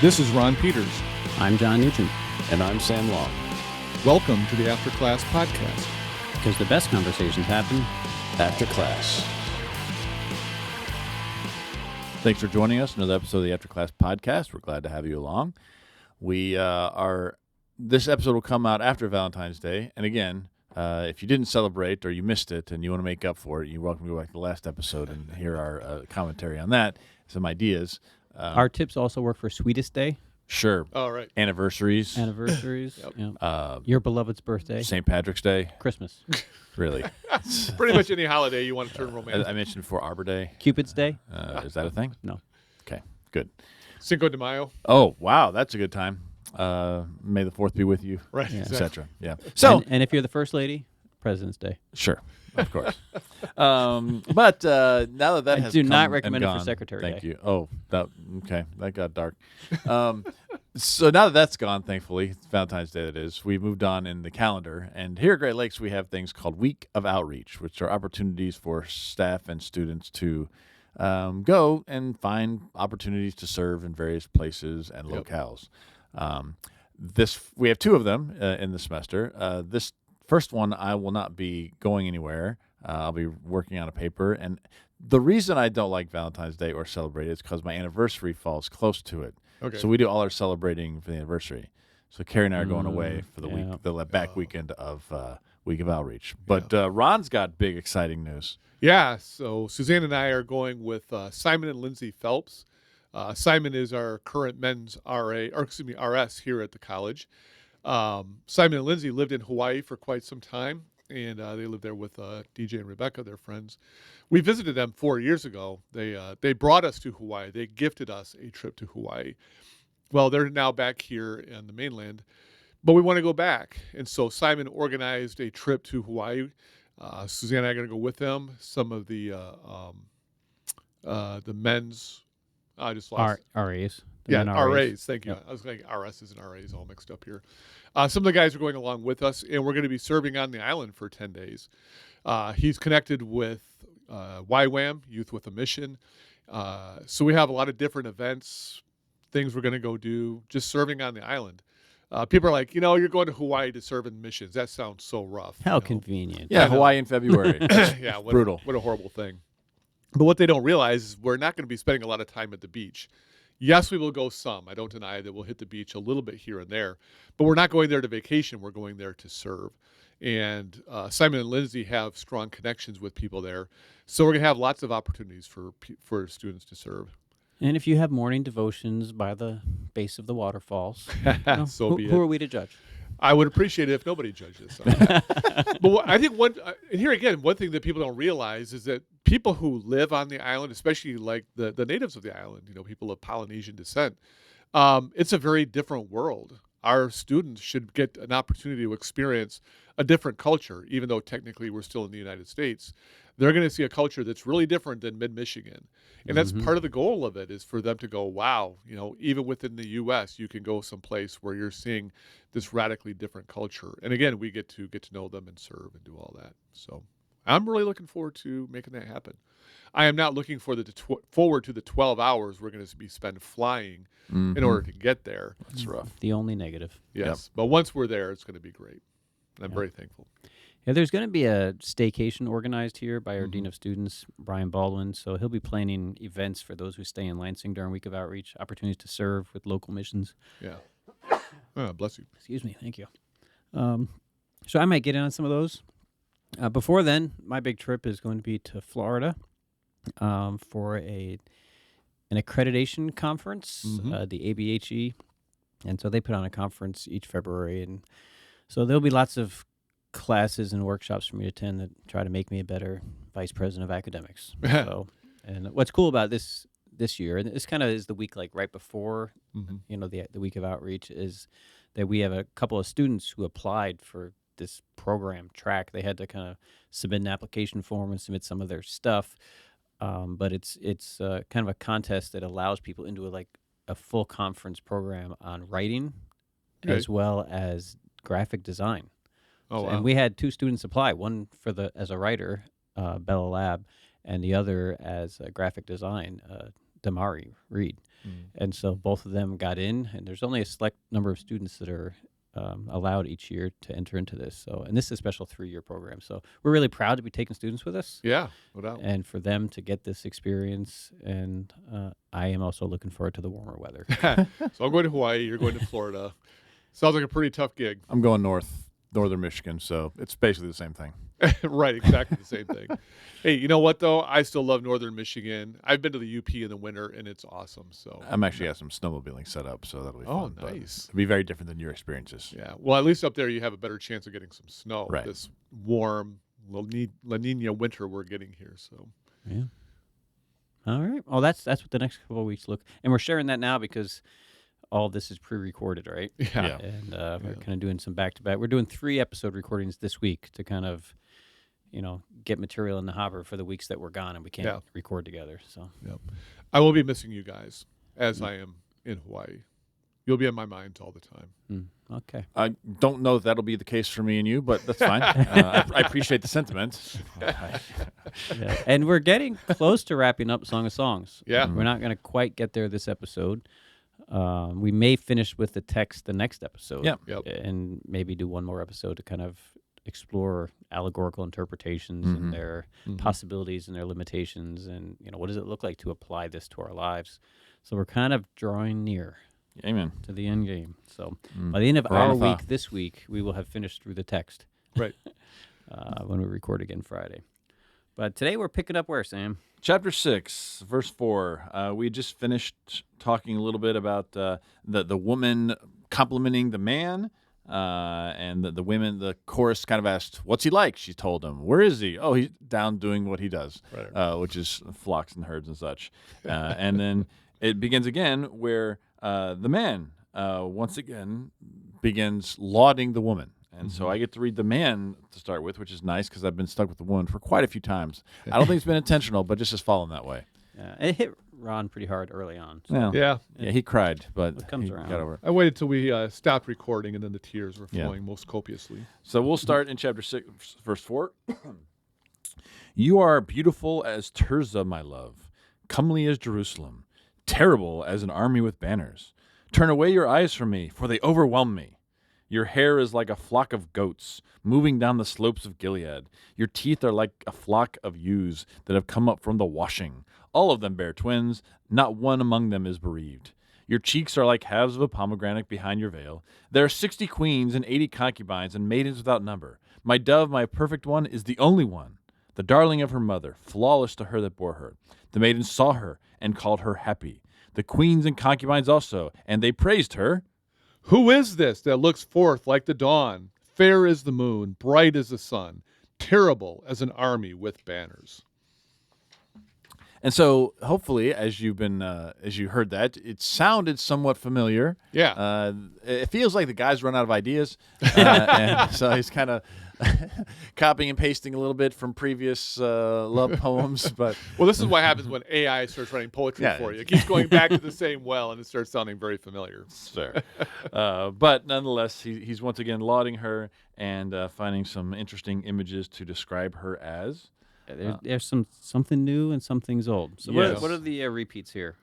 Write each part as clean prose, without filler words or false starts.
This is Ron Peters. I'm John Nugent. And I'm Sam Long. Welcome to the After Class Podcast. Because the best conversations happen After class. Thanks for joining us. Another episode of the After Class Podcast. We're glad to have you along. This episode will come out after Valentine's Day. And again, if you didn't celebrate or you missed it and you want to make up for it, you're welcome to go back to the last episode and hear our commentary on that, some ideas. Our tips also work for Sweetest Day. Sure. All right. Anniversaries. Yep. Your beloved's birthday. St. Patrick's Day. Christmas. Really. Pretty much any holiday you want to turn romantic. I mentioned before Arbor Day. Cupid's Day. Is that a thing? No. Okay, good. Cinco de Mayo. Oh, wow. That's a good time. May the 4th be with you. Right. Yeah. Et cetera. Yeah. So, and if you're the first lady, President's Day. sure, of course. But now that I has do come not recommend and it for gone, Secretary Thank Day. you. Oh, okay. That got dark. So now that that's gone, thankfully, it's Valentine's Day that is, we moved on in the calendar. And here at Great Lakes, we have things called Week of Outreach, which are opportunities for staff and students to go and find opportunities to serve in various places and locales. We have two of them in the semester. This first one, I will not be going anywhere. I'll be working on a paper. And the reason I don't like Valentine's Day or celebrate it is because my anniversary falls close to it. Okay. So we do all our celebrating for the anniversary. So Carrie and I are going away for the week, the back weekend of Week of Outreach. But Ron's got big, exciting news. Yeah. So Suzanne and I are going with Simon and Lindsay Phelps. Simon is our current men's RS here at the college. Simon and Lindsay lived in Hawaii for quite some time, and they lived there with DJ and Rebecca, their friends. We visited them 4 years ago. They brought us to Hawaii. They gifted us a trip to Hawaii. Well, they're now back here in the mainland, but we want to go back. And so Simon organized a trip to Hawaii. Suzanne and I are going to go with them. Some of the men's, I just lost. RAs. Yeah, RAs. Thank you. Yep. I was thinking RSs and RAs all mixed up here. Some of the guys are going along with us, and we're going to be serving on the island for 10 days. He's connected with YWAM, Youth with a Mission. So we have a lot of different events, things we're going to go do, just serving on the island. People are like, you're going to Hawaii to serve in missions. That sounds so rough. How convenient. Yeah, Hawaii in February. Yeah, brutal. What a horrible thing. But what they don't realize is we're not going to be spending a lot of time at the beach. Yes, we will go some. I don't deny that we'll hit the beach a little bit here and there. But we're not going there to vacation. We're going there to serve. And Simon and Lindsay have strong connections with people there. So we're going to have lots of opportunities for students to serve. And if you have morning devotions by the base of the waterfalls, who are we to judge? I would appreciate it if nobody judges. But I think one thing that people don't realize is that people who live on the island, especially like the natives of the island, people of Polynesian descent, it's a very different world. Our students should get an opportunity to experience a different culture, even though technically we're still in the United States. They're going to see a culture that's really different than mid-Michigan. And that's part of the goal of it, is for them to go, wow, even within the U.S., you can go someplace where you're seeing this radically different culture. And again, we get to know them and serve and do all that. So I'm really looking forward to making that happen. I am not looking forward to the 12 hours we're going to spend flying in order to get there. That's rough. The only negative. Yes. Yep. But once we're there, it's going to be great. I'm very thankful. Yeah, there's going to be a staycation organized here by our Dean of Students, Brian Baldwin. So he'll be planning events for those who stay in Lansing during Week of Outreach, opportunities to serve with local missions. Yeah. Oh, bless you. Excuse me. Thank you. So I might get in on some of those. Before then, my big trip is going to be to Florida for an accreditation conference, the ABHE. And so they put on a conference each February. And so there'll be lots of classes and workshops for me to attend that try to make me a better vice president of academics. And what's cool about this year, and this kind of is the week like right before, the Week of Outreach, is that we have a couple of students who applied for this program track. They had to kind of submit an application form and submit some of their stuff. But it's kind of a contest that allows people into a full conference program on writing as well as graphic design. Oh, wow. And we had two students apply, one as a writer, Bella Lab, and the other as a graphic design, Damari Reed. And so both of them got in, and there's only a select number of students that are allowed each year to enter into this. So, and this is a special 3-year program. So we're really proud to be taking students with us. Yeah, no doubt. And for them to get this experience, and I am also looking forward to the warmer weather. So I'm going to Hawaii. You're going to Florida. Sounds like a pretty tough gig. I'm going northern Michigan, so it's basically the same thing. Right, exactly the same thing. Hey, you know what though? I still love northern Michigan. I've been to the UP in the winter, and it's awesome. So I'm actually got some snowmobiling set up, so that'll be fun. but nice. It'll be very different than your experiences. Yeah. Well, at least up there you have a better chance of getting some snow. Right. This warm La Nina winter we're getting here. So Yeah. All right. Well, that's what the next couple of weeks look, and we're sharing that now because all this is pre-recorded, right? yeah. And we're kind of doing some back-to-back. We're doing 3 episode recordings this week to kind of, get material in the hopper for the weeks that we're gone and we can't record together. So Yep. I will be missing you guys as I am in Hawaii. You'll be in my mind all the time. Okay. I don't know if that'll be the case for me and you, but that's fine. I appreciate the sentiment. Yeah. And we're getting close to wrapping up Song of Songs. Yeah. We're not going to quite get there this episode. We may finish with the text the next episode. Yep. And maybe do one more episode to kind of explore allegorical interpretations and their possibilities and their limitations, and what does it look like to apply this to our lives. So we're kind of drawing near Amen. to the end game. So by the end of our week this week, we will have finished through the text. Right. When we record again Friday. But today we're picking up where, Sam? Chapter 6, verse 4. We just finished talking a little bit about the woman complimenting the man. And the women, the chorus kind of asked, "What's he like?" She told him. "Where is he?" "Oh, he's down doing what he does," which is flocks and herds and such. And then it begins again where the man once again begins lauding the woman. And so I get to read the man to start with, which is nice because I've been stuck with the woman for quite a few times. I don't think it's been intentional, but just fallen that way. It hit Ron pretty hard early on. So. Well, Yeah. Yeah, he cried, but It comes he around. got over it. I waited till we stopped recording, and then the tears were flowing most copiously. So we'll start in chapter 6, verse 4. You are beautiful as Tirzah, my love, comely as Jerusalem, terrible as an army with banners. Turn away your eyes from me, for they overwhelm me. Your hair is like a flock of goats moving down the slopes of Gilead. Your teeth are like a flock of ewes that have come up from the washing. All of them bear twins. Not one among them is bereaved. Your cheeks are like halves of a pomegranate behind your veil. There are 60 queens and 80 concubines and maidens without number. My dove, my perfect one, is the only one, the darling of her mother, flawless to her that bore her. The maidens saw her and called her happy. The queens and concubines also, and they praised her. Who is this that looks forth like the dawn, fair as the moon, bright as the sun, terrible as an army with banners? And so, hopefully, as you heard that, it sounded somewhat familiar. Yeah. It feels like the guy's run out of ideas, and so he's kind of copying and pasting a little bit from previous love poems. But Well, this is what happens when AI starts writing poetry Yeah. for you. It keeps going back to the same well, and it starts sounding very familiar. sure, but nonetheless, he's once again lauding her and finding some interesting images to describe her as. There's something new and some things old. So Yes. what are the repeats here?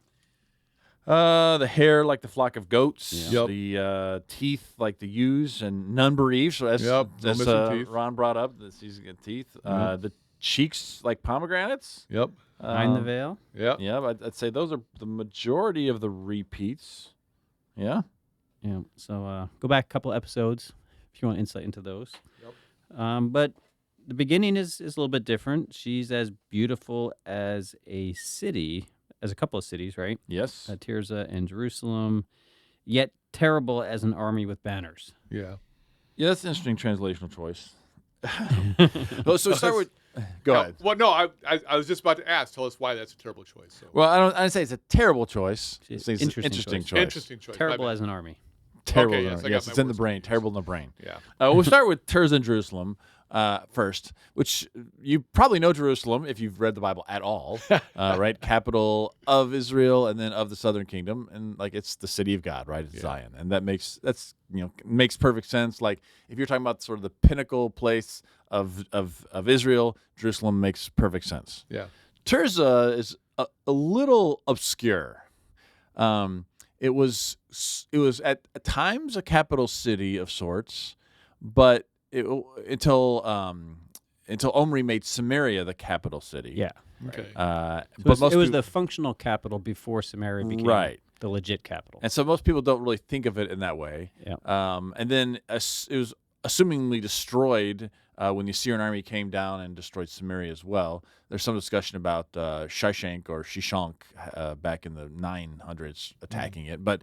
The hair like the flock of goats, Yep. the teeth like the ewes, and none bereaved. So that's, Yep, no that's missing teeth. Ron brought up. He's got teeth. The cheeks like pomegranates. Yep. Behind the veil? Yeah. Yeah, I'd say those are the majority of the repeats. Yeah. Yeah. So go back a couple episodes if you want insight into those. Yep. But the beginning is a little bit different. She's as beautiful as a city, as a couple of cities, right? Yes. Tirzah and Jerusalem, yet terrible as an army with banners. Yeah. Yeah, that's an interesting translational choice. So start with. Go ahead. Well, no, I was just about to ask. Tell us why that's a terrible choice. So. Well, I'd say it's a terrible choice. It's It's an interesting choice. Interesting choice. Terrible My as an army. Terrible. Okay, yes, I got yes, my it's in the words brain. confused. Terrible in the brain. bad. We'll start with Tirzah and Jerusalem first, which you probably know Jerusalem if you've read the Bible at all, right? Capital of Israel and then of the southern kingdom, and like it's the city of God, right? It's Zion, and makes perfect sense. Like if you're talking about sort of the pinnacle place of Israel, Jerusalem makes perfect sense. Yeah. Tirzah is a little obscure. It was at times a capital city of sorts, but until Omri made Samaria the capital city. Yeah. Okay. So it was the functional capital before Samaria became the legit capital. And so most people don't really think of it in that way. Yeah. And then it was assumingly destroyed when the Assyrian army came down and destroyed Samaria as well. There's some discussion about Shishak or Shishonk back in the 900s attacking it. But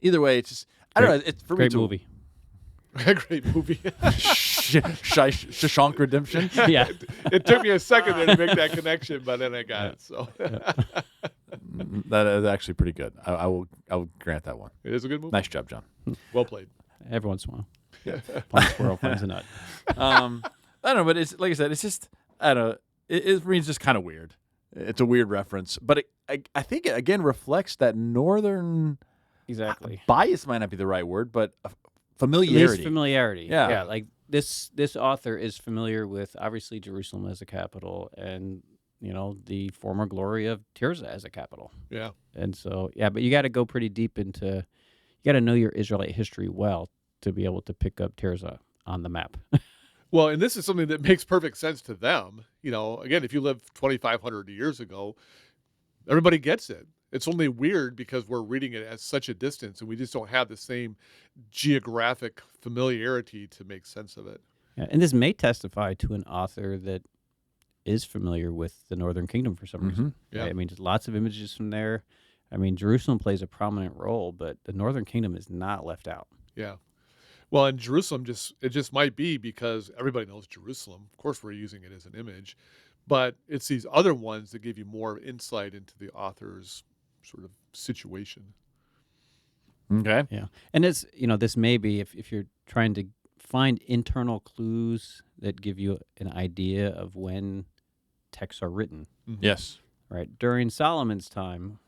either way, it's just, I don't know. It's for Great me movie. Great movie. Shishonk Redemption. Yeah. It took me a second there to make that connection, but then I got it. So That is actually pretty good. I will grant that one. it is a good movie. Nice job, John. Well played. Every once in a while. One squirrel finds a nut. I don't know, but it's like I said, it's just I don't know. It for me, it's just kind of weird. It's a weird reference, but I think it again reflects that northern Exactly. bias might not be the right word, but At familiarity. least familiarity. Yeah. Like this author is familiar with obviously Jerusalem as a capital and the former glory of Tirzah as a capital. Yeah. And so but you got to go pretty deep into you got to know your Israelite history well to be able to pick up Tirzah on the map. Well, and this is something that makes perfect sense to them. Again, if you lived 2,500 years ago, everybody gets it. It's only weird because we're reading it at such a distance and we just don't have the same geographic familiarity to make sense of it. Yeah, and this may testify to an author that is familiar with the Northern Kingdom for some reason. Yeah. Right? I mean, just lots of images from there. I mean, Jerusalem plays a prominent role, but the Northern Kingdom is not left out. Yeah. Well, and Jerusalem it just might be because everybody knows Jerusalem. Of course, we're using it as an image, but it's these other ones that give you more insight into the author's sort of situation. Okay. Yeah. And it's, this may be, if you're trying to find internal clues that give you an idea of when texts are written, Yes. right? During Solomon's time,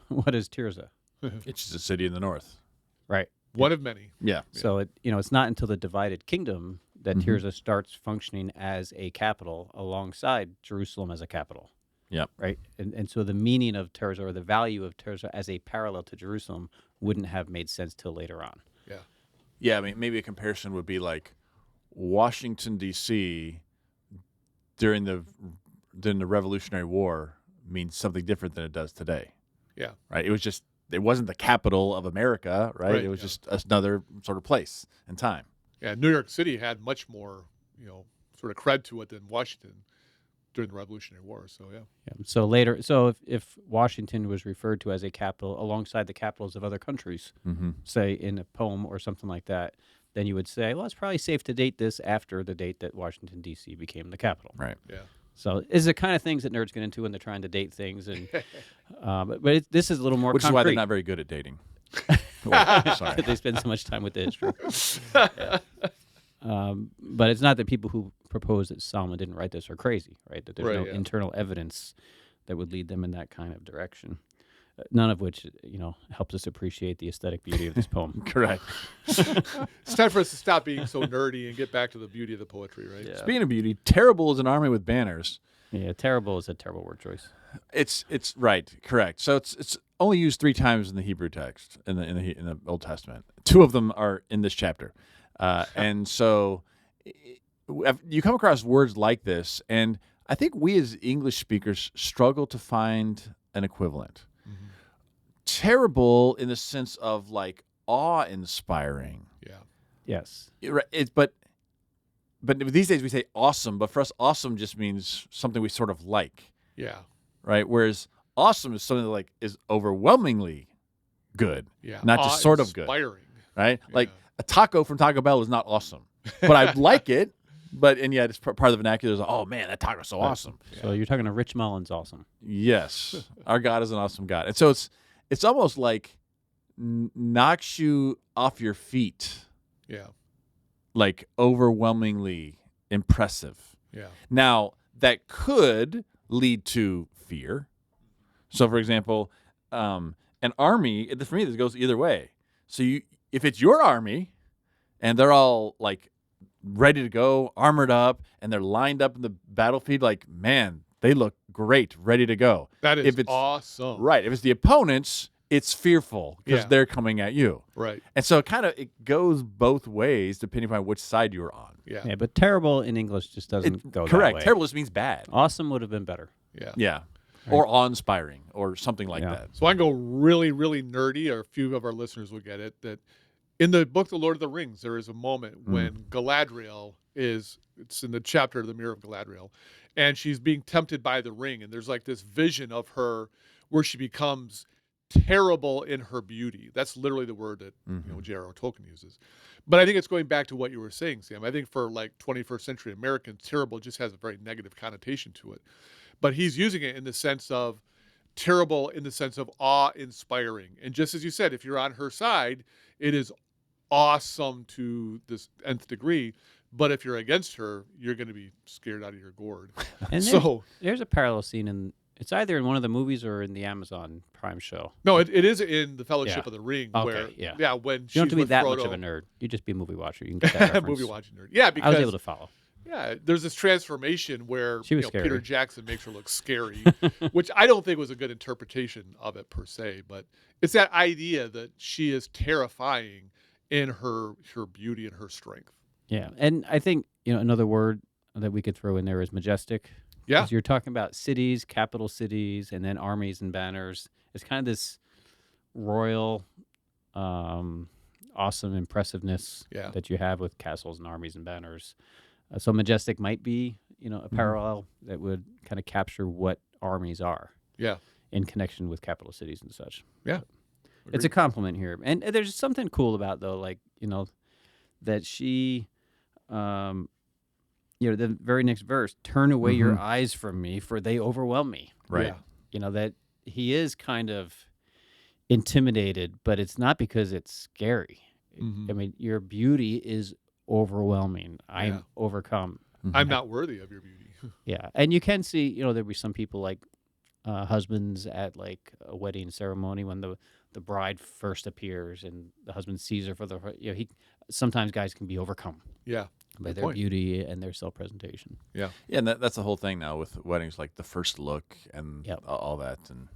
what is Tirzah? It's just a city in the north. Right. One of many. Yeah. So it's not until the divided kingdom that Tirzah starts functioning as a capital alongside Jerusalem as a capital. Yep. Right. And so the meaning of Tirzah or the value of Tirzah as a parallel to Jerusalem wouldn't have made sense till later on. Yeah. Yeah, I mean, maybe a comparison would be like Washington, D.C. during the Revolutionary War means something different than it does today. Yeah. Right? It wasn't the capital of America, right? Right, It was yeah. just another sort of place and time. Yeah. New York City had much more, sort of cred to it than Washington during the Revolutionary War. So, yeah. Yeah. So later, if Washington was referred to as a capital alongside the capitals of other countries, say in a poem or something like that, then you would say, well, it's probably safe to date this after the date that Washington, D.C. became the capital. Right. Yeah. So it's the kind of things that nerds get into when they're trying to date things. And but this is a little more Which concrete. is why they're not very good at dating. Sorry. They spend so much time with the history. But it's not that people who propose that Solomon didn't write this are crazy, right? That there's Right, no yeah. internal evidence that would lead them in that kind of direction. None of which, helps us appreciate the aesthetic beauty of this poem. Correct. It's time for us to stop being so nerdy and get back to the beauty of the poetry, right? Yeah. Speaking of beauty, terrible is an army with banners. Yeah, terrible is a terrible word choice. It's right, correct. So it's only used 3 times in the Hebrew text in the Old Testament. 2 of them are in this chapter, and so you come across words like this, and I think we as English speakers struggle to find an equivalent. Terrible in the sense of like awe-inspiring. Yeah. Yes. But these days we say awesome, but for us, awesome just means something we sort of like. Yeah. Right? Whereas awesome is something that like is overwhelmingly good, Yeah. not just sort of good, Inspiring. right? Like Yeah. a taco from Taco Bell is not awesome, but I like it. And yet it's part of the vernacular is, oh man, that taco's so awesome. So you're talking to Rich Mullins, awesome. Yes, our God is an awesome God, and so it's almost like knocks you off your feet, Yeah. like overwhelmingly impressive. Yeah. Now, that could lead to fear. So, for example, an army, for me, this goes either way. So, if it's your army and they're all like ready to go, armored up, and they're lined up in the battlefield, like, man, They look great, ready to go. That is If it's awesome. right. If it's the opponents, it's fearful because Yeah. they're coming at you. Right. And so it goes both ways depending upon which side you're on. Yeah. Yeah, but terrible in English just doesn't go that Correct. way. Terrible just means bad. Awesome would have been better. Yeah. Yeah. Or awe-inspiring or something like Yeah. that. So I can go really, really nerdy, or a few of our listeners will get it, that in the book The Lord of the Rings, there is a moment when Galadriel it's in the chapter of the Mirror of Galadriel, and she's being tempted by the ring, and there's like this vision of her where she becomes terrible in her beauty. That's literally the word that J.R.R. Tolkien uses. But I think it's going back to what you were saying, Sam. I think for like 21st century Americans, terrible just has a very negative connotation to it. But he's using it in the sense of terrible, in the sense of awe-inspiring. And just as you said, if you're on her side, it is awesome to this nth degree. But if you're against her, you're going to be scared out of your gourd. And So there's a parallel scene it's either in one of the movies or in the Amazon Prime show. no, it is in the Fellowship Yeah. of the Ring. Okay, where yeah. when You she's don't have to be with that Frodo, much of a nerd. You just be a movie watcher. You can get that reference. movie watching nerd. Yeah, I because was able to follow. yeah, there's this transformation where She was Peter scary. Jackson makes her look scary, which I don't think was a good interpretation of it per se. But it's that idea that she is terrifying in her beauty and her strength. Yeah, and I think another word that we could throw in there is majestic. Yeah. 'Cause you're talking about cities, capital cities, and then armies and banners. It's kind of this royal, awesome impressiveness Yeah. that you have with castles and armies and banners. So majestic might be, a parallel that would kind of capture what armies are Yeah, in connection with capital cities and such. yeah. It's a compliment here. And there's something cool about, though, like, that she, the very next verse, turn away your eyes from me, for they overwhelm me. Right. Yeah. That he is kind of intimidated, but it's not because it's scary. Mhm. I mean, your beauty is overwhelming. I'm Yeah. overcome. I'm not worthy of your beauty. Yeah. And you can see, there'll be some people like husbands at like a wedding ceremony when the bride first appears and the husband sees her for the, sometimes guys can be overcome Yeah. by Good their point. beauty and their self-presentation. Yeah. Yeah, and that's the whole thing now with weddings, like the first look and Yep. all that and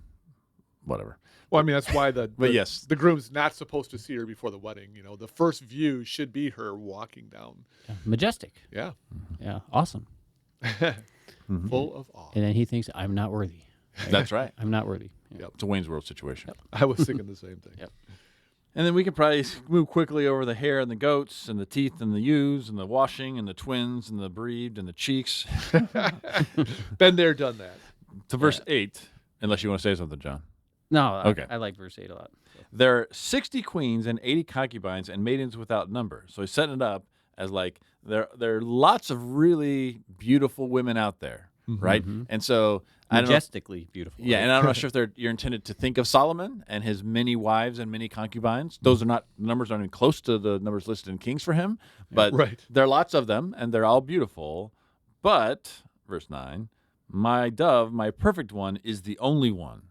whatever. Well, I mean, that's why But yes. the groom's not supposed to see her before the wedding. The first view should be her walking down. Yeah. Majestic. Yeah. Yeah. Awesome. Full of awe. And then he thinks, I'm not worthy. That's right. I'm not worthy. Yeah. It's a Wayne's World situation. I was thinking the same thing. Yep. And then we could probably move quickly over the hair and the goats and the teeth and the ewes and the washing and the twins and the breed and the cheeks Been there, done that. to verse 8, unless you want to say something, John. No, Okay. I like verse 8 a lot. There are 60 queens and 80 concubines and maidens without number. So he's setting it up as like there are lots of really beautiful women out there, right? And so I don't know. Majestically beautiful. Yeah, and I'm not sure if you're intended to think of Solomon and his many wives and many concubines. Those are not numbers aren't even close to the numbers listed in Kings for him, but Right. there are lots of them and they're all beautiful. But verse 9, my dove, my perfect one, is the only one,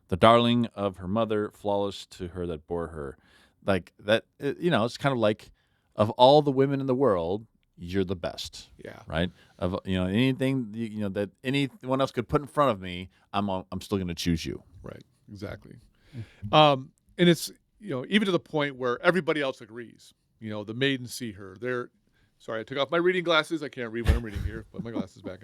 the darling of her mother, flawless to her that bore her. Like that, it's kind of like of all the women in the world, you're the best. Yeah. Right? Of anything that anyone else could put in front of me, I'm still going to choose you. Right. Exactly. And it's, even to the point where everybody else agrees. The maidens see her. Sorry, I took off my reading glasses. I can't read what I'm reading here. Put my glasses back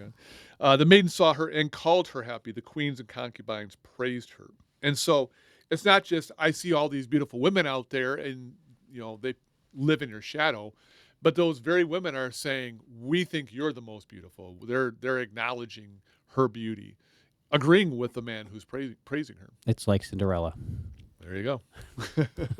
on. The maidens saw her and called her happy. The queens and concubines praised her. And so it's not just, I see all these beautiful women out there and, they live in your shadow. But those very women are saying, we think you're the most beautiful. They're acknowledging her beauty, agreeing with the man who's praising her. It's like Cinderella. There you go.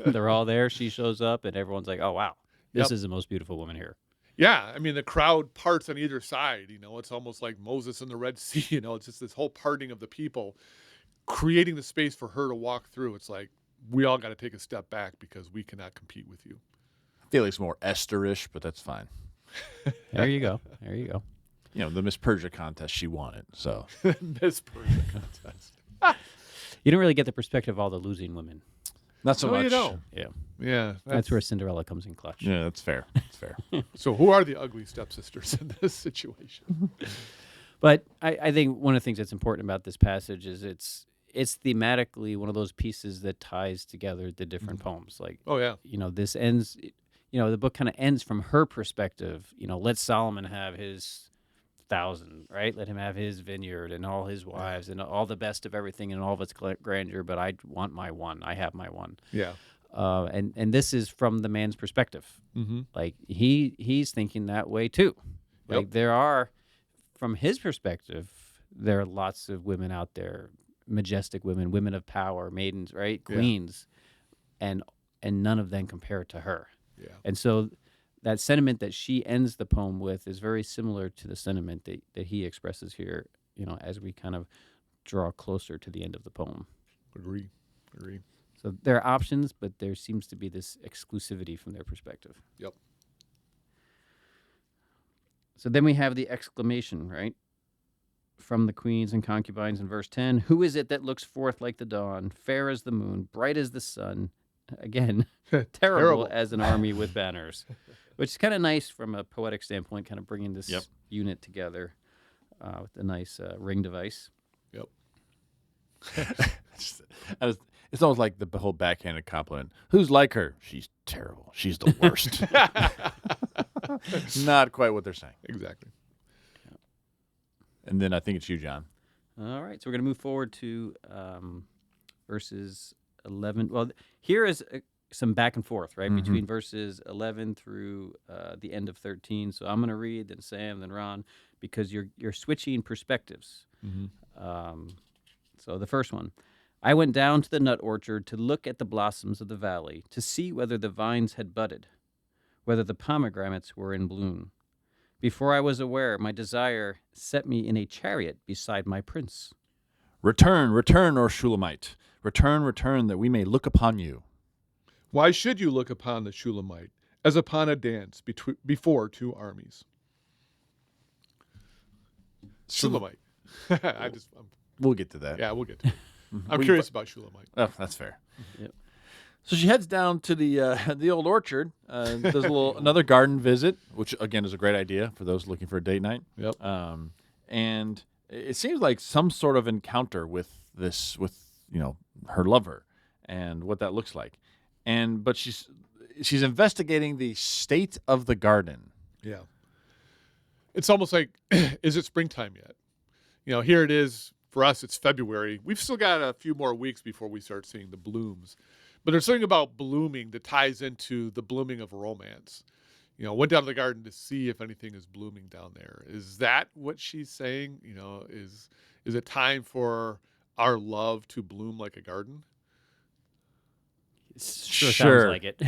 They're all there. She shows up, and everyone's like, oh, wow. This Yep. is the most beautiful woman here. Yeah, I mean, the crowd parts on either side. It's almost like Moses in the Red Sea. It's just this whole parting of the people, creating the space for her to walk through. It's like, we all got to take a step back because we cannot compete with you. I feel like it's more Esther-ish, but that's fine. There you go. There you go. The Miss Persia contest, she won it. So Miss Persia contest. You don't really get the perspective of all the losing women. not so No, much. you don't. Yeah. Yeah, That's where Cinderella comes in clutch. Yeah, that's fair. That's fair. So who are the ugly stepsisters in this situation? But I think one of the things that's important about this passage is it's thematically one of those pieces that ties together the different poems. Like, Oh yeah. this ends, the book kind of ends from her perspective. Let Solomon have his 1,000, right? Let him have his vineyard and all his wives and all the best of everything and all of its grandeur, but I want my one. I have my one. Yeah. And this is from the man's perspective. Mm-hmm. Like he's thinking that way too. Like Yep. there are, from his perspective, there are lots of women out there, majestic women, women of power, maidens, right, Yeah. queens, and none of them compare to her. Yeah. And so that sentiment that she ends the poem with is very similar to the sentiment that he expresses here. As we kind of draw closer to the end of the poem. Agree. So there are options, but there seems to be this exclusivity from their perspective. Yep. So then we have the exclamation, right? From the queens and concubines in verse 10. Who is it that looks forth like the dawn, fair as the moon, bright as the sun? Again, terrible as an army with banners. Which is kind of nice from a poetic standpoint, kind of bringing this unit together with a nice ring device. Yep. It's almost like the whole backhanded compliment. Who's like her? She's terrible. She's the worst. Not quite what they're saying. Exactly. And then I think it's you, John. All right, so we're going to move forward to verses 11. Well, here is some back and forth, right, between verses 11 through the end of 13. So I'm going to read, then Sam, then Ron, because you're switching perspectives. So the first one. I went down to the nut orchard to look at the blossoms of the valley, to see whether the vines had budded, whether the pomegranates were in bloom. Before I was aware, my desire set me in a chariot beside my prince. Return, return, O Shulamite. Return, return, that we may look upon you. Why should you look upon the Shulamite as upon a dance before two armies? Shulamite. We'll get to that. Yeah, we'll get to it. I'm curious about Shulamite. Oh, that's fair. Yep. So she heads down to the old orchard, does another garden visit, which again is a great idea for those looking for a date night. Yep. And it seems like some sort of encounter with her lover and what that looks like. But she's investigating the state of the garden. Yeah. It's almost like, is it springtime yet? Here it is. For us, it's February. We've still got a few more weeks before we start seeing the blooms. But there's something about blooming that ties into the blooming of romance. Went down to the garden to see if anything is blooming down there. Is that what she's saying? Is it time for our love to bloom like a garden? Sure. Sure. Sounds like it.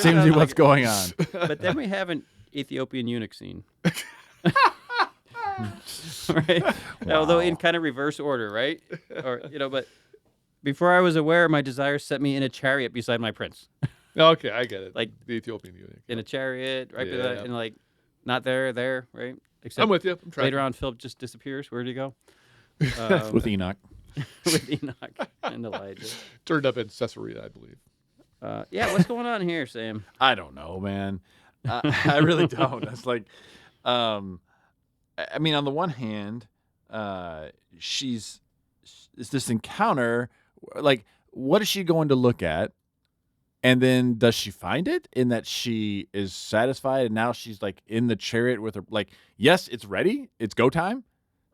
Seems to be what's going on. But then we have an Ethiopian eunuch scene. Right? Wow. Although in kind of reverse order, right? Or but before I was aware, my desire set me in a chariot beside my prince. Okay, I get it. Like the Ethiopian eunuch. in a chariot, right? Yeah. And like not there, right? Except I'm with you. I'm trying. later on, Philip just disappears. Where'd he go? With Enoch. With Enoch and Elijah. Turned up in Caesarea, I believe. Yeah, what's going on here, Sam? I don't know, man. I really don't. It's like, I mean, on the one hand, it's this encounter. Like, what is she going to look at? And then does she find it in that she is satisfied and now she's like in the chariot with her, like, yes, it's ready. It's go time.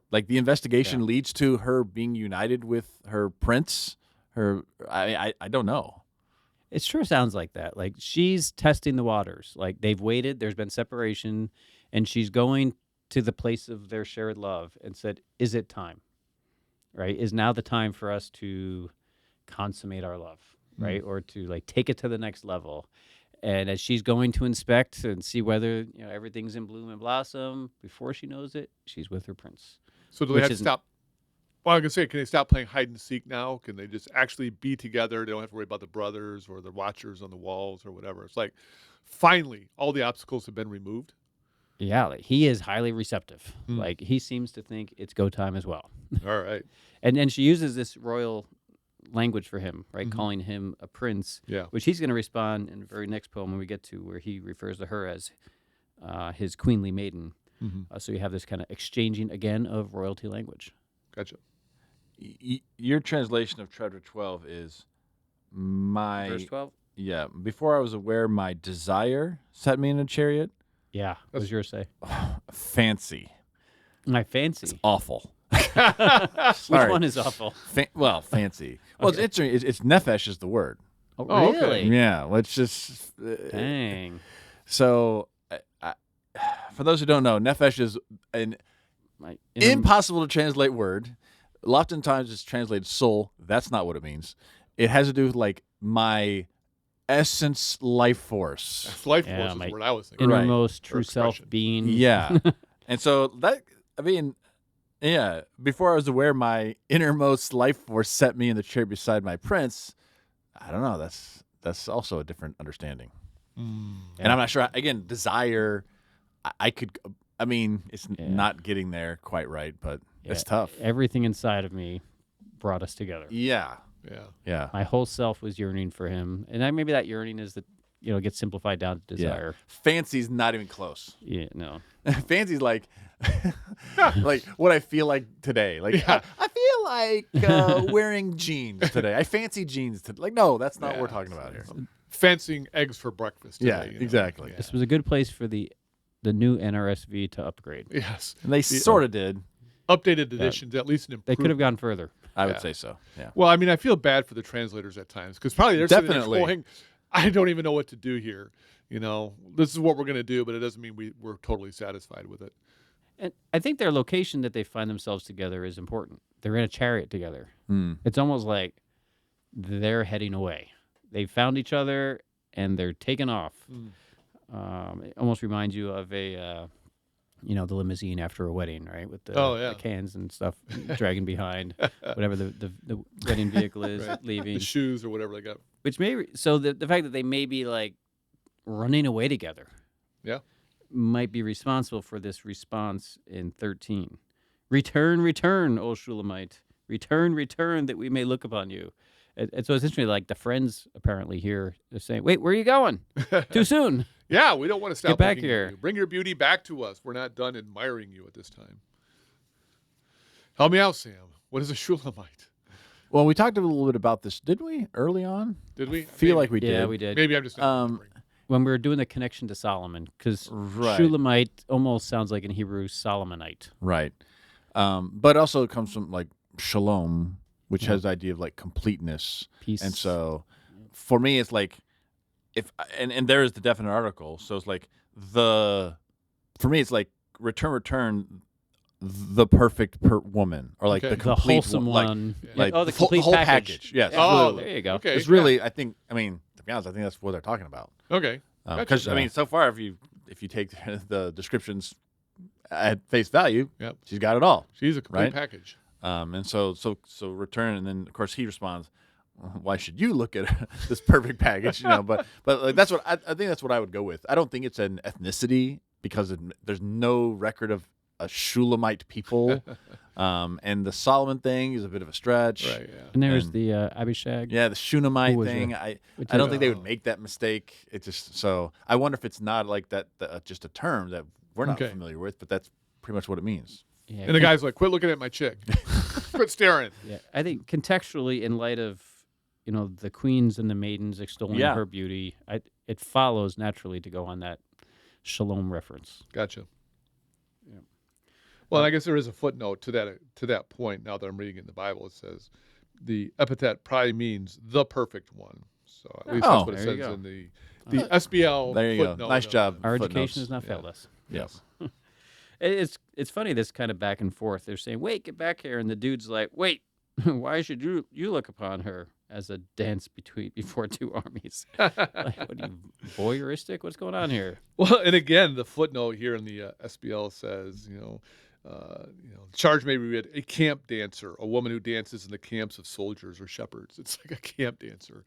Like the investigation leads to her being united with her prince. I don't know. It sure sounds like that. Like she's testing the waters. Like they've waited, there's been separation, and she's going to the place of their shared love and said, is it time? Right? Is now the time for us to consummate our love, right? Or to like take it to the next level. And as she's going to inspect and see whether everything's in bloom and blossom, before she knows it, she's with her prince. So do they have to stop? Well, I was going to say, can they stop playing hide and seek now? Can they just actually be together? They don't have to worry about the brothers or the watchers on the walls or whatever. It's like, finally, all the obstacles have been removed. Yeah, like he is highly receptive. Like he seems to think it's go time as well. All right. And she uses this royal language for him, right? Calling him a prince, which he's going to respond in the very next poem when we get to where he refers to her as his queenly maiden. So you have this kind of exchanging again of royalty language. Gotcha. Your translation of chapter 12 is my Verse 12? yeah. Before I was aware, my desire set me in a chariot. Yeah. What does yours say? Fancy, My fancy. awful. Which Sorry. one is awful? Fancy. Well, it's interesting. It's nefesh is the word. Oh, Oh, okay. really? Yeah. Let's just. Dang. So, for those who don't know, nefesh is an My impossible to translate word. Oftentimes it's translated soul. That's not what it means. It has to do with like my essence, life force. Life Yeah, force is my what I was thinking. Right. innermost Or true self expression. being. Yeah. And so before I was aware my innermost life force set me in the chair beside my prince. I don't know. That's also a different understanding. And I'm not sure. Again, desire. It's not getting there quite right, but it's tough. Everything inside of me brought us together. Yeah. Yeah. Yeah. My whole self was yearning for him, and maybe that yearning is gets simplified down to desire. Fancy's not even close. Yeah, no. Fancy's like like what I feel like today. Like Yeah. I feel like wearing jeans today. I fancy jeans today. Like no, that's not what we're Yeah. talking about here. Fancying eggs for breakfast. Yeah, Today, exactly. This was a good place for the new NRSV to upgrade. Yes. And they sort of did. Updated editions, at least an They improvement. could have gone further. I would Yeah. say so. Yeah. Well, I mean, I feel bad for the translators at times because probably they're sitting there Definitely. going, I don't even know what to do here. This is what we're going to do, but it doesn't mean we're totally satisfied with it. And I think their location that they find themselves together is important. They're in a chariot together. Hmm. It's almost like they're heading away. They found each other and they're taking off. It almost reminds you of the limousine after a wedding, right? With the, yeah. the cans and stuff dragging behind whatever the wedding vehicle is Right. leaving. The shoes or whatever they got. Which so the fact that they may be like running away together, Yeah. might be responsible for this response in 13. Return, return, O Shulamite. Return, return, that we may look upon you. And so it's interesting, like the friends apparently here are saying, wait, where are you going? Too soon. Yeah, we don't want to stop Get back looking at here. you. Bring your beauty back to us. We're not done admiring you at this time. Help me out, Sam. What is a Shulamite? Well, we talked a little bit about this, did we, early on? Did we? Feel Maybe. like we did. Yeah, we did. Maybe I'm just not remembering. When we were doing the connection to Solomon, because Right. Shulamite almost sounds like in Hebrew Solomonite. Right. But also it comes from like shalom, which has the idea of like completeness. Peace. And so for me, it's like and there is the definite article. So it's like for me, it's like return, the perfect woman or like Okay. the The complete wholesome like, one. like the full- complete whole package. Yes. Oh, There you go. Okay. It's really, to be honest, I think that's what they're talking about. Okay. Because Gotcha. so far, if you take the descriptions at face value, Yep. she's got it all. She's a complete Right? package. And so return, and then of course he responds, "Why should you look at this perfect package?" But like, that's what I think. That's what I would go with. I don't think it's an ethnicity because there's no record of a Shulamite people, and the Solomon thing is a bit of a stretch. Right, yeah. And there's And- the Abishag. Yeah, the Shunammite Who was thing. which I don't is- think they would make that mistake. It's just so I wonder if it's not like that, just a term that we're not Okay. familiar with, but that's pretty much what it means. Yeah, And the guy's like, quit looking at my chick. Quit staring. Yeah, I think contextually, in light of the queens and the maidens extolling Yeah. her beauty, it follows naturally to go on that shalom reference. Gotcha. Yeah. Well, I guess there is a footnote to that point. Now that I'm reading it in the Bible, it says the epithet probably means the perfect one. So at least that's what it there you says go. in the SBL. There you go. footnote Nice of- job. Our Footnotes. education has not Yeah. failed us. Yes. It's funny, this kind of back and forth. They're saying, "Wait, get back here," and the dude's like, "Wait, why should you look upon her as a dance before two armies? Like, what are you, voyeuristic? What's going on here?" Well, and again, the footnote here in the SBL says, charge may be read a camp dancer, a woman who dances in the camps of soldiers or shepherds. It's like a camp dancer.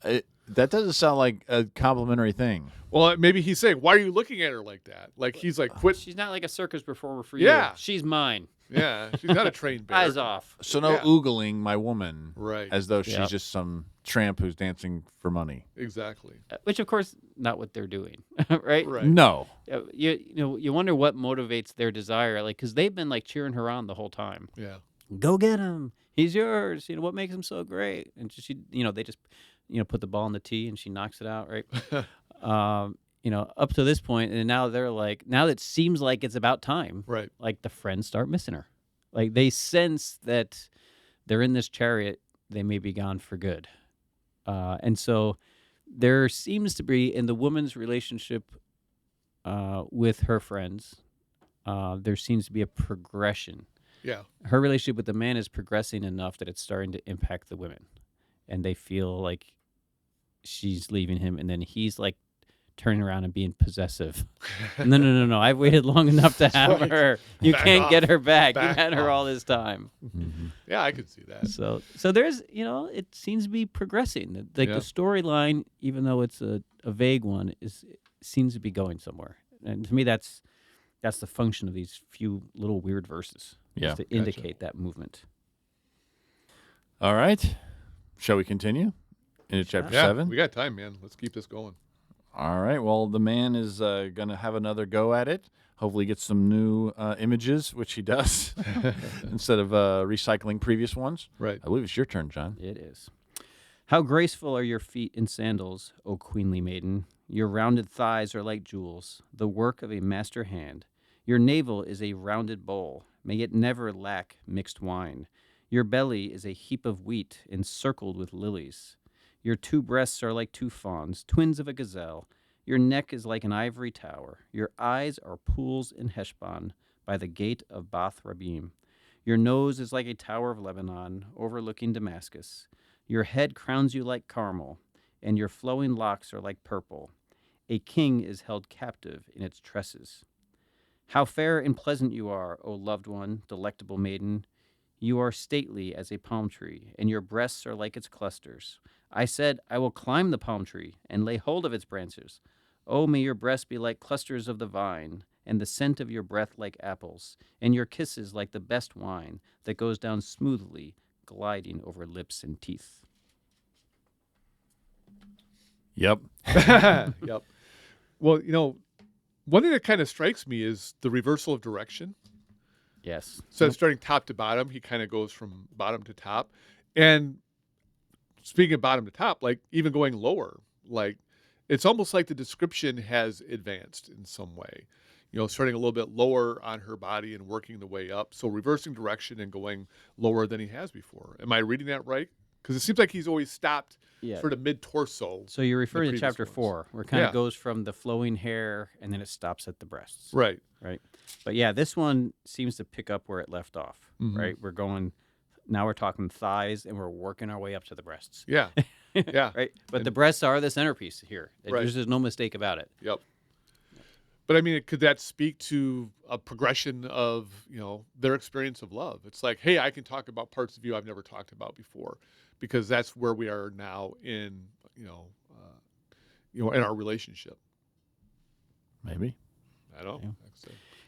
That doesn't sound like a complimentary thing. Well, maybe he's saying, why are you looking at her like that? Like he's like, quit. She's not like a circus performer for Yeah. you. She's mine. Yeah, she's not a trained bear. Eyes off. So no Yeah. oogling my woman, Right. as though she's Yep. just some tramp who's dancing for money. Exactly. Which, of course, not what they're doing, right? Right. No. you wonder what motivates their desire, like because they've been like cheering her on the whole time. Yeah. Go get him, he's yours. What makes him so great? And they just put the ball in the tee and she knocks it out, right? Up to this point, and now they're like, now it seems like it's about time. Right. Like the friends start missing her, like they sense that they're in this chariot, they may be gone for good, and so there seems to be in the woman's relationship with her friends, there seems to be a progression. Yeah. Her relationship with the man is progressing enough that it's starting to impact the women, and they feel like she's leaving him, and then he's like turning around and being possessive. No. I've waited long enough to have her. You Back can't off. get her back. Back You had her off. all this time. Yeah, I could see that. So there's, it seems to be progressing. Like Yeah. the storyline, even though it's a vague one, seems to be going somewhere. And to me, that's the function of these few little weird verses. Yeah. Is to indicate that movement. All right. Shall we continue into chapter Yeah, 7? we got time, man. Let's keep this going. All right. Well, the man is going to have another go at it. Hopefully get some new images, which he does, instead of recycling previous ones. Right. I believe it's your turn, John. It is. How graceful are your feet in sandals, O queenly maiden. Your rounded thighs are like jewels, the work of a master hand. Your navel is a rounded bowl. May it never lack mixed wine. Your belly is a heap of wheat encircled with lilies. Your 2 breasts are like 2 fawns, twins of a gazelle. Your neck is like an ivory tower. Your eyes are pools in Heshbon, by the gate of Bath Rabim. Your nose is like a tower of Lebanon, overlooking Damascus. Your head crowns you like Carmel, and your flowing locks are like purple. A king is held captive in its tresses. How fair and pleasant you are, O loved one, delectable maiden. You are stately as a palm tree, and your breasts are like its clusters. I said, I will climb the palm tree and lay hold of its branches. Oh, may your breasts be like clusters of the vine, and the scent of your breath like apples, and your kisses like the best wine that goes down smoothly, gliding over lips and teeth. Yep. Yep. Well, one thing that kind of strikes me is the reversal of direction. Yes. So it's starting top to bottom. He kind of goes from bottom to top. And speaking of bottom to top, like even going lower, like it's almost like the description has advanced in some way. Starting a little bit lower on her body and working the way up. So reversing direction and going lower than he has before. Am I reading that right? Because it seems like he's always stopped sort of mid-torso. So you're referring to previous chapter ones. 4, where it kind Yeah. of goes from the flowing hair and then it stops at the breasts. Right. Right. But yeah, this one seems to pick up where it left off. Mhm. Right. Now we're talking thighs and we're working our way up to the breasts. Yeah. Yeah. Right. But the breasts are the centerpiece here. Right. There's no mistake about it. Yep. But I mean, could that speak to a progression of, their experience of love? It's like, hey, I can talk about parts of you I've never talked about before, because that's where we are now in, in our relationship. Maybe. I don't know.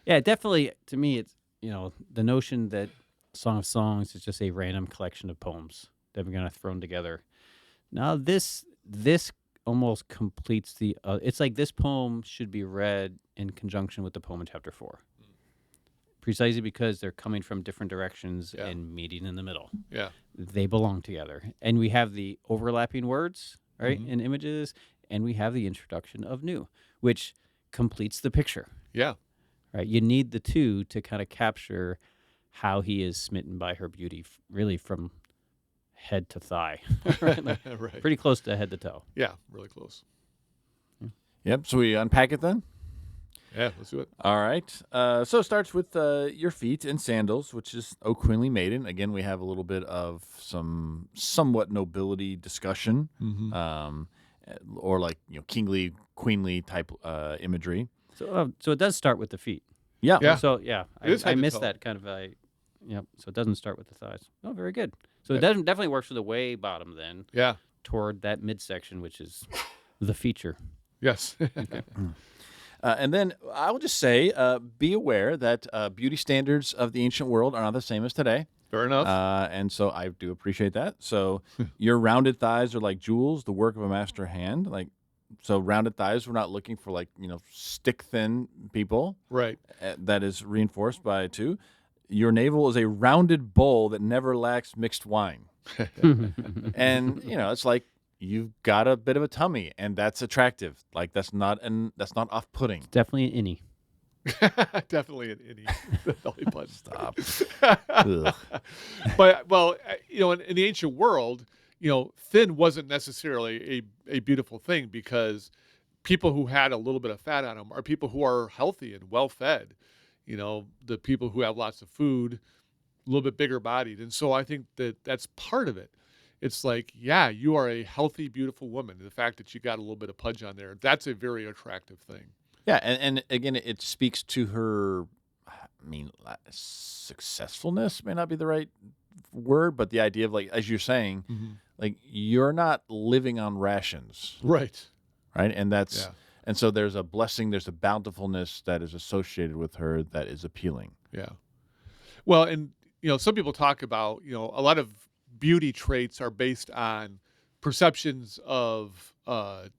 Yeah, definitely. To me, it's, the notion that Song of Songs is just a random collection of poems that we're going to thrown together. Now, this almost completes it's like this poem should be read in conjunction with the poem in chapter 4. Precisely because they're coming from different directions and meeting in the middle. Yeah. They belong together. And we have the overlapping words, right, Mhm. in images, and we have the introduction of new, which completes the picture. Yeah. Right? You need the two to kind of capture how he is smitten by her beauty, really from head to thigh. Right? Like, Right. pretty close to head to toe. Yeah. Really close. Yep. So we unpack it then? Yeah. Let's do it. All right. So it starts with your feet in sandals, which is O Queenly Maiden. Again, we have a little bit of some somewhat nobility discussion, Mm-hmm. or like kingly, queenly type imagery. So it does start with the feet. Yeah. Yeah. So yeah, It is I head to missed toe. that kind of so it doesn't start with the thighs. Oh, very good. So it definitely works for the way bottom then Yeah. toward that midsection, which is the feature. Yes. And then I will just say, be aware that beauty standards of the ancient world are not the same as today. Fair enough. And so I do appreciate that. So your rounded thighs are like jewels, the work of a master hand. Like So rounded thighs, we're not looking for like, stick thin people. Right. That is reinforced by 2. Your navel is a rounded bowl that never lacks mixed wine. And, it's like you've got a bit of a tummy, and that's attractive. Like that's not off-putting. Definitely an innie. Definitely an innie. The belly button. Stop. Ugh. But in the ancient world, thin wasn't necessarily a beautiful thing, because people who had a little bit of fat on them are people who are healthy and well fed. The people who have lots of food, a little bit bigger bodied, and so I think that's part of it. It's like, yeah, you are a healthy, beautiful woman. The fact that you got a little bit of pudge on there, that's a very attractive thing. Yeah, and again, it speaks to her. Successfulness may not be the right word, but the idea of, like, as you're saying, like, you're not living on rations, right? And that's and so there's a blessing, there's a bountifulness that is associated with her that is appealing. Yeah. Well, and some people talk about a lot of beauty traits are based on perceptions of the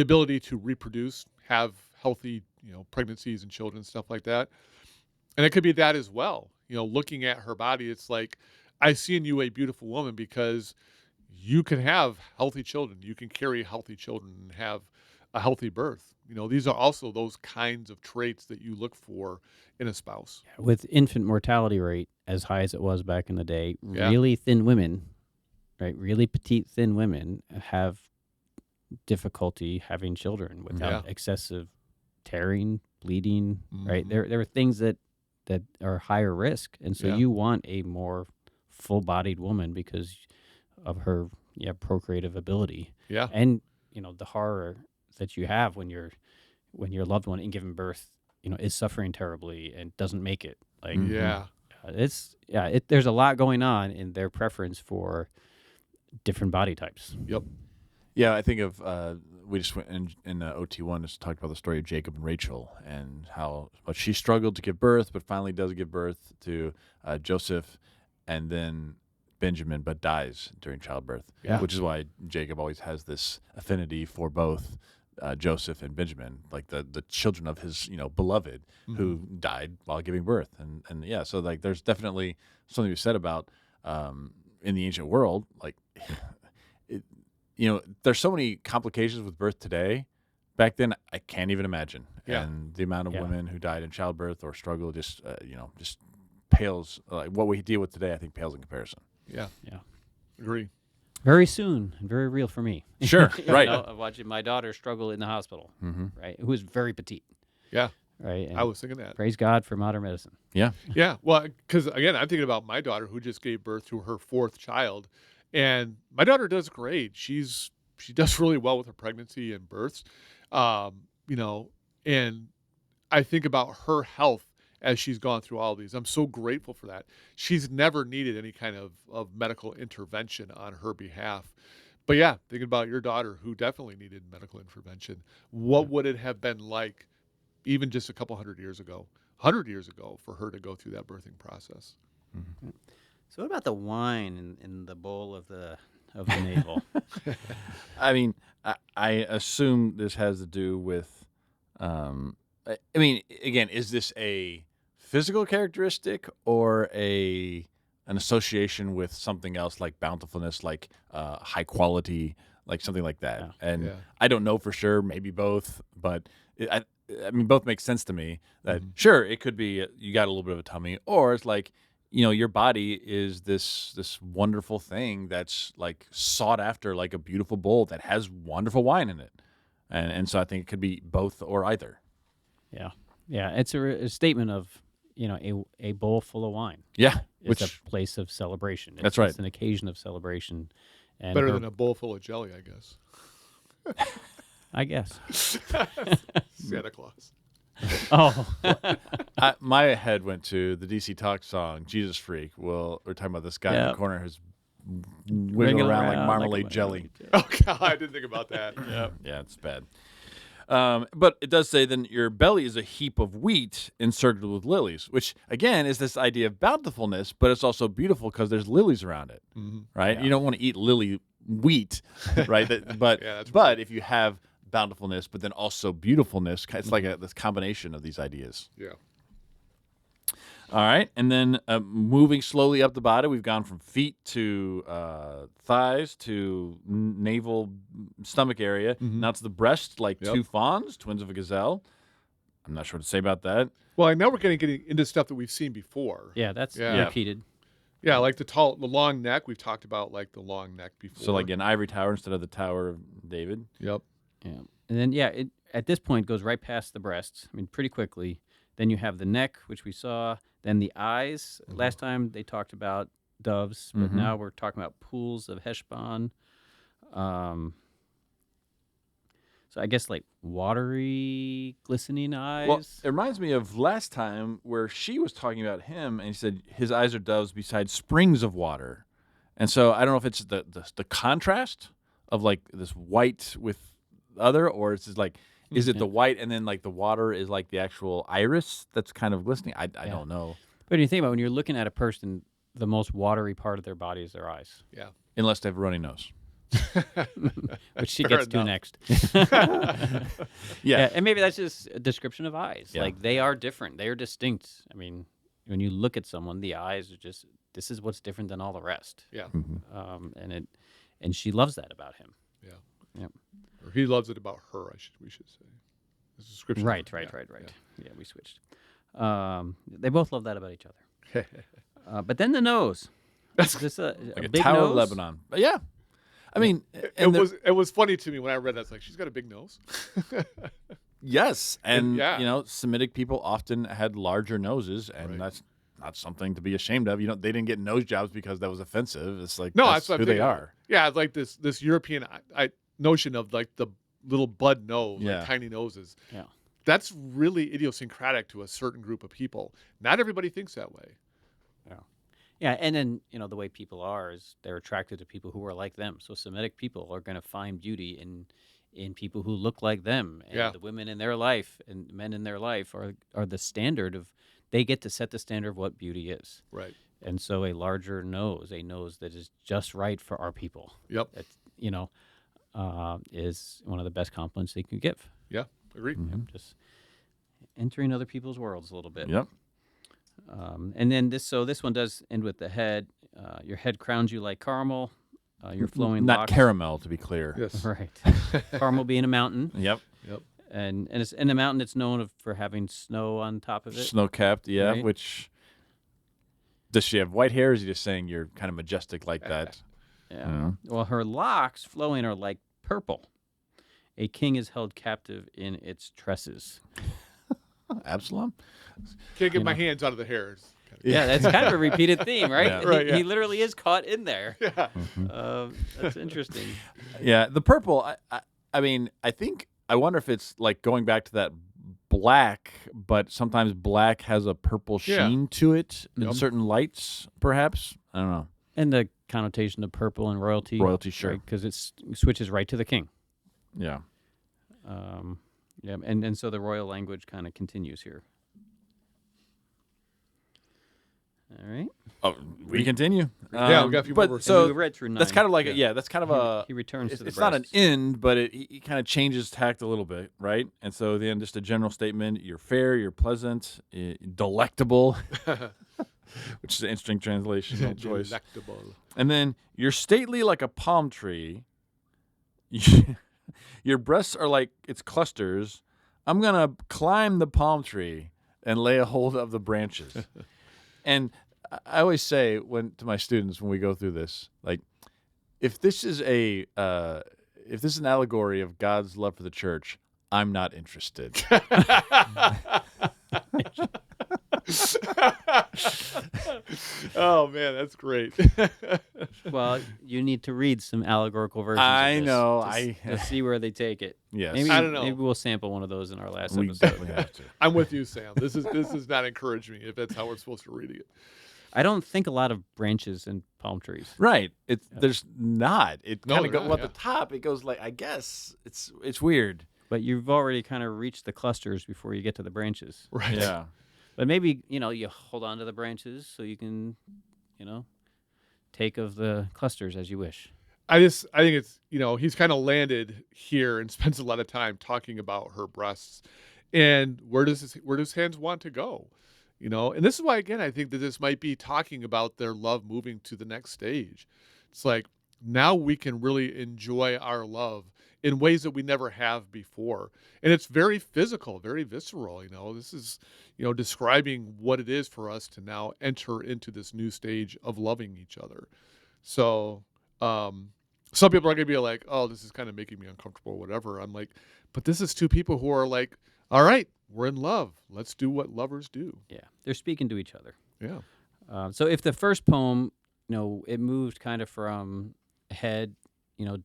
ability to reproduce, have healthy, pregnancies and children, stuff like that. And it could be that as well. Looking at her body, it's like, I see in you a beautiful woman because you can have healthy children. You can carry healthy children and have a healthy birth. These are also those kinds of traits that you look for in a spouse. With infant mortality rate as high as it was back in the day, Yeah. really thin women, right, really petite, thin women have difficulty having children without excessive tearing, bleeding, right? There are things that are higher risk, and so you want a more full-bodied woman because of her procreative ability. Yeah. And the horror that you have when your loved one in giving birth, is suffering terribly and doesn't make it. Like there's a lot going on in their preference for different body types. Yep. Yeah, I think of we just went in OT1 just talked about the story of Jacob and Rachel and how much she struggled to give birth, but finally does give birth to Joseph, and then Benjamin, but dies during childbirth. Yeah. Which is why Jacob always has this affinity for both Joseph and Benjamin, like the children of his beloved who died while giving birth, and so like there's definitely something to be said about in the ancient world, like. There's so many complications with birth today. Back then, I can't even imagine. Yeah. And the amount of women who died in childbirth or struggle just pales. Like what we deal with today, I think pales in comparison. Yeah. Yeah. Agree. Very soon and very real for me. Sure. Right. Of watching my daughter struggle in the hospital, right? Who is very petite. Yeah. Right. And I was thinking that. praise God for modern medicine. Yeah. Yeah. Well, because again, I'm thinking about my daughter who just gave birth to her 4th child. And my daughter does great. She does really well with her pregnancy and births, and I think about her health as she's gone through all these. I'm so grateful for that. She's never needed any kind of medical intervention on her behalf. But yeah, thinking about your daughter who definitely needed medical intervention, what would it have been like even just a couple 100 years ago for her to go through that birthing process? Mm-hmm. So what about the wine in the bowl of the navel? I mean, I assume this has to do with. Again, is this a physical characteristic or an association with something else like bountifulness, like high quality, like something like that? Yeah. And I don't know for sure. Maybe both, but both make sense to me. That sure, it could be you got a little bit of a tummy, or it's like. Your body is this wonderful thing that's like sought after, like a beautiful bowl that has wonderful wine in it, and so I think it could be both or either. Yeah, it's a statement of a bowl full of wine. Yeah, It's a place of celebration. That's right. It's an occasion of celebration. And Better than a bowl full of jelly, I guess. I guess. Santa Claus. Oh, My head went to the DC Talk song "Jesus Freak." Well, we're talking about this guy in the corner who's wiggling around like marmalade jelly. Oh God, I didn't think about that. Yeah, it's bad. But it does say then your belly is a heap of wheat encircled with lilies, which again is this idea of bountifulness, but it's also beautiful because there's lilies around it, right? Yeah. You don't want to eat lily wheat, right? But Yeah, that's but right. if you have bountifulness, but then also beautifulness. It's like this combination of these ideas. Yeah. All right, and then moving slowly up the body, we've gone from feet to thighs to navel, stomach area. Now it's the breast, like two fawns, twins of a gazelle. I'm not sure what to say about that. Well, now we're getting into stuff that we've seen before. Yeah, that's Yeah. repeated. Yeah, like the long neck. We've talked about like the long neck before. So like an ivory tower instead of the Tower of David. Yep. Yeah, and then it at this point goes right past the breasts. I mean, pretty quickly. Then you have the neck, which we saw. Then the eyes. Last time they talked about doves, but now we're talking about pools of Heshbon. So I guess like watery, glistening eyes. Well, it reminds me of last time where she was talking about him, and he said his eyes are doves beside springs of water. And so I don't know if it's the contrast of like this white with other, or it's just like, is it the white and then like the water is like the actual iris that's kind of glistening? I don't know. But when you think about it, when you're looking at a person, the most watery part of their body is their eyes, Yeah. Unless they have a runny nose. which she Fair gets to enough. next. Yeah. And maybe that's just a description of eyes. Yeah. Like they are different. They are distinct. I mean, when you look at someone, the eyes are just, this is what's different than all the rest. Yeah. And she loves that about him. Yeah. Yep. Or he loves it about her. We should say. It's a description. Right. Yeah, we switched. They both love that about each other. But then the nose. That's Is this a Like a big Tower nose? of Lebanon. But yeah. I mean, It was funny to me when I read that. It's like she's got a big nose. yes. And, yeah. you know, Semitic people often had larger noses, and that's not something to be ashamed of. You know, they didn't get nose jobs because that was offensive. It's like, No, that's that's what who I'm they thinking. are. Yeah, it's like this European notion of like the little bud nose, Yeah. like tiny noses. Yeah. That's really idiosyncratic to a certain group of people. Not everybody thinks that way. Yeah, and then, the way people are is they're attracted to people who are like them. So Semitic people are going to find beauty in people who look like them. And Yeah. the women in their life and men in their life are the standard of, they get to set the standard of what beauty is. Right. And so a larger nose, a nose that is just right for our people, Yep. that's, is one of the best compliments they can give. Yeah. Agreed. Just entering other people's worlds a little bit. Yep. And then this one does end with the head. Your head crowns you like caramel. Your flowing Not locks. caramel, to be clear. Yes. Right. Caramel being a mountain. Yep. Yep. And it's in a mountain, it's known for having snow on top of it. Snow capped, yeah. Right. Which does she have white hair? Or is he just saying you're kind of majestic like that? Yeah. Well, her locks flowing are like purple. A king is held captive in its tresses. Absalom? Can't get my hands out of the hairs. Yeah, that's kind of a repeated theme, right? Yeah. Right, yeah. He literally is caught in there. Yeah. That's interesting. Yeah, the purple. I mean, I wonder if it's like going back to that black, but sometimes black has a purple Yeah. sheen to it in Yep. certain lights, perhaps. I don't know. And the connotation of purple and royalty. Royalty, sure. Because it switches right to the king. Yeah. Yeah, and so the royal language kind of continues here. All right. Oh, we continue. Yeah, we got a few more but verses. So we so read through 9. that's kind of like that's kind of a. He returns to the It's not an breasts. end, but he kind of changes tact a little bit, right? And so then just a general statement: you're fair, you're pleasant, delectable, which is an interesting translational choice. Delectable. And then you're stately like a palm tree. Your breasts are like its clusters. I'm gonna climb the palm tree and lay a hold of the branches. And I always say to my students when we go through this, like, if this is an allegory of God's love for the church, I'm not interested. Oh man, that's great. Well, you need to read some allegorical versions. I of this know, to see where they take it. Yes. Maybe, I don't know. Maybe we'll sample one of those in our last We episode. definitely have to. I'm with you, Sam. This is not encouraging me if that's how we're supposed to read it. I don't think a lot of branches in palm trees. Right. There's not. It No, kind of they're goes not, at the top. It goes like, I guess it's weird. But you've already kind of reached the clusters before you get to the branches. Right. Yeah. But maybe, you hold on to the branches so you can, take of the clusters as you wish. I think it's, he's kind of landed here and spends a lot of time talking about her breasts and where does Hans want to go, and this is why, again, I think that this might be talking about their love moving to the next stage. It's like, now we can really enjoy our love in ways that we never have before. And it's very physical, very visceral. This is, describing what it is for us to now enter into this new stage of loving each other. So, some people are going to be like, oh, this is kind of making me uncomfortable or whatever. I'm like, but this is two people who are like, all right, we're in love. Let's do what lovers do. Yeah, they're speaking to each other. Yeah. So if the first poem, it moved kind of from head,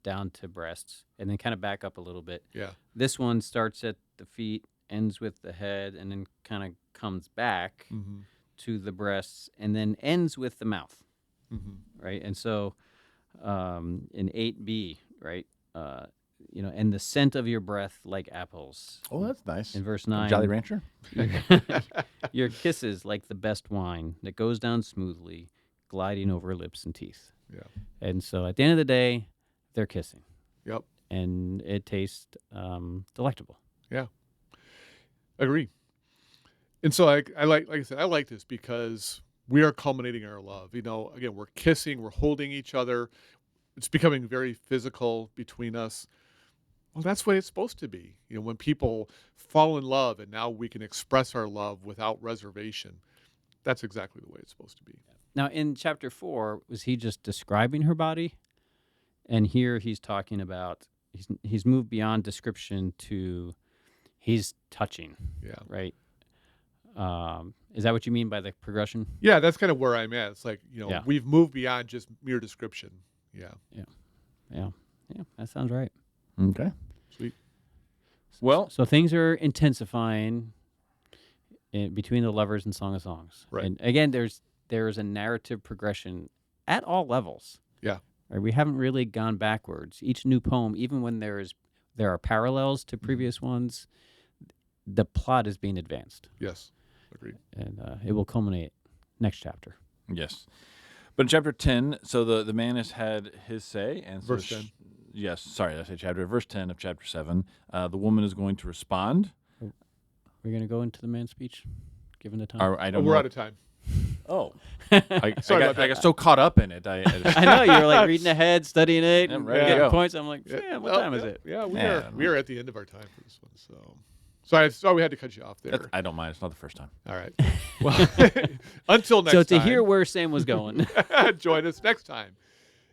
down to breasts, and then kind of back up a little bit. Yeah. This one starts at the feet, ends with the head, and then kind of comes back to the breasts, and then ends with the mouth. Right. And so in 8b, right, and the scent of your breath like apples. Oh, that's nice. In verse 9. Jolly Rancher? Your kisses like the best wine that goes down smoothly, gliding over lips and teeth. Yeah. And so at the end of the day, they're kissing. Yep. And it tastes delectable. Yeah. Agree. And so I like I said, I like this because we are culminating our love. Again, we're kissing, we're holding each other. It's becoming very physical between us. Well, that's what it's supposed to be. When people fall in love and now we can express our love without reservation, that's exactly the way it's supposed to be. Now, in chapter 4, was he just describing her body? And here he's talking about, he's moved beyond description to he's touching. Yeah. Right? Is that what you mean by the progression? Yeah, that's kind of where I'm at. It's like, Yeah. we've moved beyond just mere description. Yeah. Yeah, that sounds right. Okay. Sweet. Well, So things are intensifying between the lovers in Song of Songs. Right. And again, there's a narrative progression at all levels. Yeah. Right? We haven't really gone backwards. Each new poem, even when there are parallels to previous ones, the plot is being advanced. Yes. Agreed. And it will culminate next chapter. yes. But in chapter 10, so the man has had his say. And so Verse 10. Yes, sorry, did I say chapter? Verse 10 of chapter 7. The woman is going to respond. We're going to go into the man's speech, given the time. I don't We're know. out of time. Oh. Sorry about that. I got so caught up in it. I know, you were like reading ahead, studying it, and ready to getting go. points. I'm like, what time is it? Yeah, Yeah. we are at the end of our time for this one. So we had to cut you off there. I don't mind. It's not the first time. All right. Well, until next So time. to hear where Sam was going. Join us next time.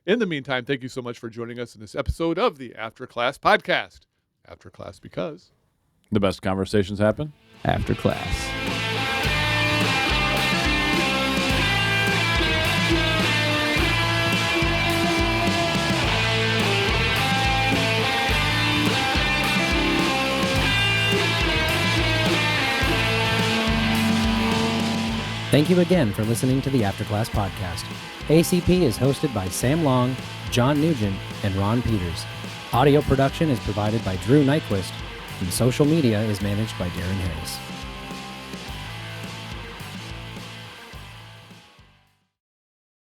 In the meantime, thank you so much for joining us in this episode of the After Class Podcast. After Class because The best conversations happen After class. Thank you again for listening to the Afterclass Podcast. ACP is hosted by Sam Long, John Nugent, and Ron Peters. Audio production is provided by Drew Nyquist, and social media is managed by Darren Harris.